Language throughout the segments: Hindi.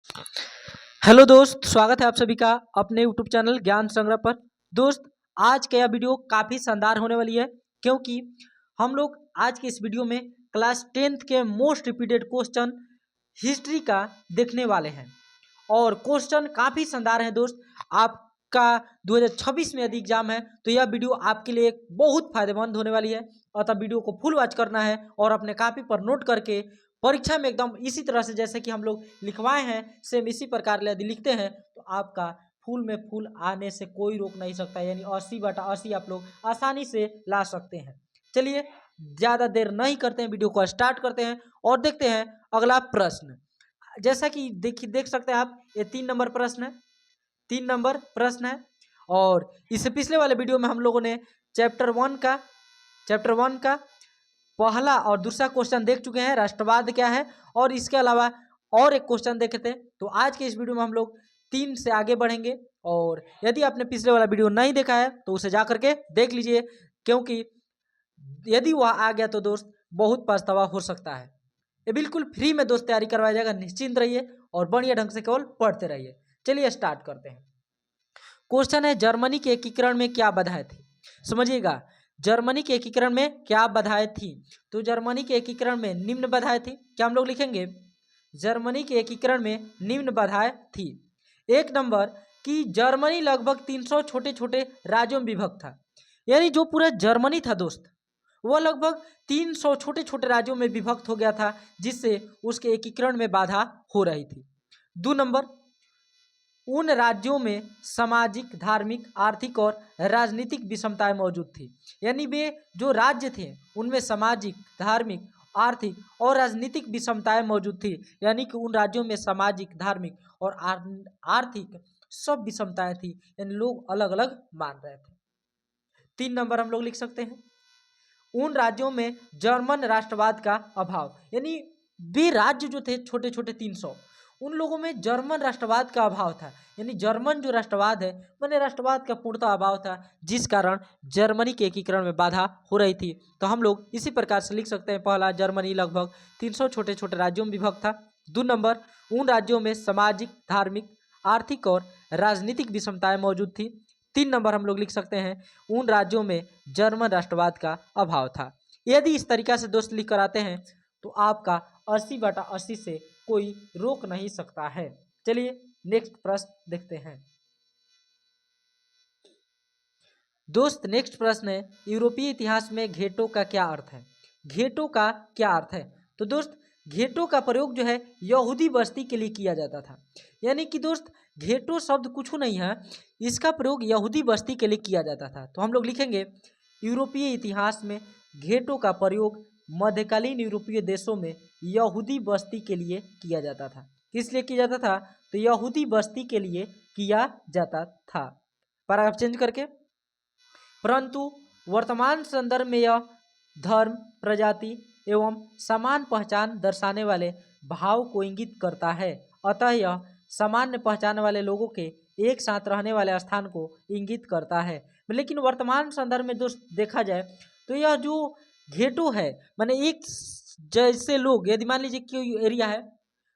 हेलो दोस्त, स्वागत है आप सभी का अपने यूट्यूब चैनल ज्ञान संग्रह पर। दोस्त, आज का यह वीडियो काफ़ी शानदार होने वाली है, क्योंकि हम लोग आज के इस वीडियो में क्लास 10th के मोस्ट रिपीटेड क्वेश्चन हिस्ट्री का देखने वाले हैं। और क्वेश्चन काफ़ी शानदार है दोस्त। आपका 2026 में यदि एग्जाम है तो यह वीडियो आपके लिए बहुत फायदेमंद होने वाली है। अतः वीडियो को फुल वॉच करना है और अपने कॉपी पर नोट करके परीक्षा में एकदम इसी तरह से जैसे कि हम लोग लिखवाए हैं सेम इसी प्रकार यदि लिखते हैं तो आपका फुल में फुल आने से कोई रोक नहीं सकता। यानी 80/80 आप लोग आसानी से ला सकते हैं। चलिए ज़्यादा देर नहीं करते हैं, वीडियो को स्टार्ट करते हैं और देखते हैं अगला प्रश्न। जैसा कि देख सकते हैं आप, ये 3 नंबर प्रश्न है। 3 नंबर प्रश्न है और इससे पिछले वाले वीडियो में हम लोगों ने चैप्टर वन का पहला और दूसरा क्वेश्चन देख चुके हैं, राष्ट्रवाद क्या है, और इसके अलावा और एक क्वेश्चन देखे थे। तो आज के इस वीडियो में हम लोग 3 से आगे बढ़ेंगे और यदि आपने पिछले वाला वीडियो नहीं देखा है तो उसे जा करके देख लीजिए, क्योंकि यदि वह आ गया तो दोस्त बहुत पछतावा हो सकता है। ये बिल्कुल फ्री में दोस्त तैयारी करवाया जाएगा, निश्चिंत रहिए और बढ़िया ढंग से केवल पढ़ते रहिए। चलिए स्टार्ट करते हैं। क्वेश्चन है, जर्मनी के एकीकरण में क्या बाधाएं थी? समझिएगा, जर्मनी के एकीकरण में क्या बाधाएं थी? तो जर्मनी के एकीकरण में निम्न बाधाएं थी। क्या हम लोग लिखेंगे? जर्मनी के एकीकरण में निम्न बाधाएं थी। 1 नंबर कि जर्मनी लगभग 300 छोटे छोटे राज्यों में विभक्त था। यानी जो पूरा जर्मनी था दोस्त, वह लगभग 300 छोटे छोटे राज्यों में विभक्त हो गया था, जिससे उसके एकीकरण में बाधा हो रही थी। 2 नंबर, उन राज्यों में सामाजिक, धार्मिक, आर्थिक और राजनीतिक विषमताएं मौजूद थी। यानी वे जो राज्य थे उनमें सामाजिक, धार्मिक, आर्थिक और राजनीतिक विषमताएं मौजूद थी। यानी कि उन राज्यों में सामाजिक, धार्मिक और आर्थिक सब विषमताएं थी, यानी लोग अलग अलग मान रहे थे। 3 नंबर हम लोग लिख सकते हैं, उन राज्यों में जर्मन राष्ट्रवाद का अभाव। यानी वे राज्य जो थे छोटे छोटे 300, उन लोगों में जर्मन राष्ट्रवाद का अभाव था। यानी जर्मन जो राष्ट्रवाद है मैंने राष्ट्रवाद का पूर्णतः अभाव था, जिस कारण जर्मनी के एकीकरण में बाधा हो रही थी। तो हम लोग इसी प्रकार से लिख सकते हैं, पहला, जर्मनी लगभग 300 छोटे छोटे राज्यों में विभक्त था। 2 नंबर, उन राज्यों में सामाजिक, धार्मिक, आर्थिक और राजनीतिक विषमताएं मौजूद थी। 3 नंबर हम लोग लिख सकते हैं, उन राज्यों में जर्मन राष्ट्रवाद का अभाव था। यदि इस तरीका से दोस्त लिख कर आते हैं तो आपका 80/80 से कोई रोक नहीं सकता है। चलिए नेक्स्ट प्रश्न देखते हैं। दोस्त नेक्स्ट प्रश्न है, यूरोपीय इतिहास में घेटो का क्या अर्थ है? घेटो का क्या अर्थ है? तो दोस्त घेटो का प्रयोग जो है यहूदी बस्ती के लिए किया जाता था। यानी कि दोस्त घेटो शब्द कुछ नहीं है, इसका प्रयोग यहूदी बस्ती के लिए किया जाता था। तो हम लोग लिखेंगे, यूरोपीय इतिहास में घेटो का प्रयोग मध्यकालीन यूरोपीय देशों में यहूदी बस्ती के लिए किया जाता था। किस लिए किया जाता था? तो यहूदी बस्ती के लिए किया जाता था। पैराग्राफ चेंज करके, परंतु वर्तमान संदर्भ में यह धर्म, प्रजाति एवं समान पहचान दर्शाने वाले भाव को इंगित करता है। अतः यह सामान्य पहचान वाले लोगों के एक साथ रहने वाले स्थान को इंगित करता है। लेकिन वर्तमान संदर्भ में दोस्त देखा जाए तो यह जो घेटो है, माने एक जैसे लोग, यदि मान लीजिए कोई एरिया है,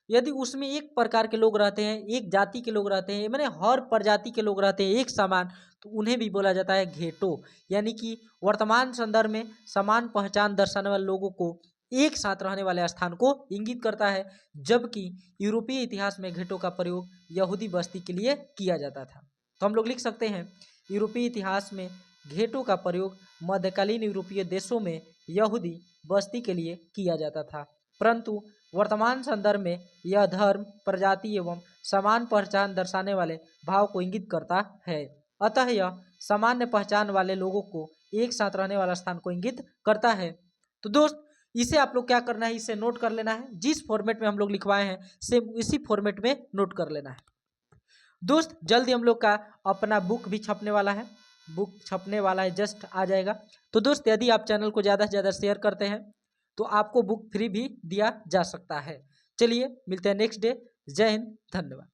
यदि उसमें एक प्रकार के लोग रहते हैं, एक जाति के लोग रहते हैं, माने हर प्रजाति के लोग रहते हैं एक समान, तो उन्हें भी बोला जाता है घेटो। यानी कि वर्तमान संदर्भ में समान पहचान दर्शाने वाले लोगों को एक साथ रहने वाले स्थान को इंगित करता है, जबकि यूरोपीय इतिहास में घेटो का प्रयोग यहूदी बस्ती के लिए किया जाता था। तो हम लोग लिख सकते हैं, यूरोपीय इतिहास में घेटो का प्रयोग मध्यकालीन यूरोपीय देशों में यहूदी बस्ती के लिए किया जाता था, परंतु वर्तमान संदर्भ में यह धर्म, प्रजाति एवं समान पहचान दर्शाने वाले भाव को इंगित करता है। अतः यह सामान्य पहचान वाले लोगों को एक साथ रहने वाला स्थान को इंगित करता है। तो दोस्त इसे आप लोग क्या करना है, इसे नोट कर लेना है। जिस फॉर्मेट में हम लोग लिखवाए हैं सेम इसी फॉर्मेट में नोट कर लेना है। दोस्त जल्दी हम लोग का अपना बुक भी छपने वाला है, बुक छपने वाला है, जस्ट आ जाएगा। तो दोस्त यदि आप चैनल को ज़्यादा से ज़्यादा शेयर करते हैं तो आपको बुक फ्री भी दिया जा सकता है। चलिए मिलते हैं नेक्स्ट डे। जय हिंद, धन्यवाद।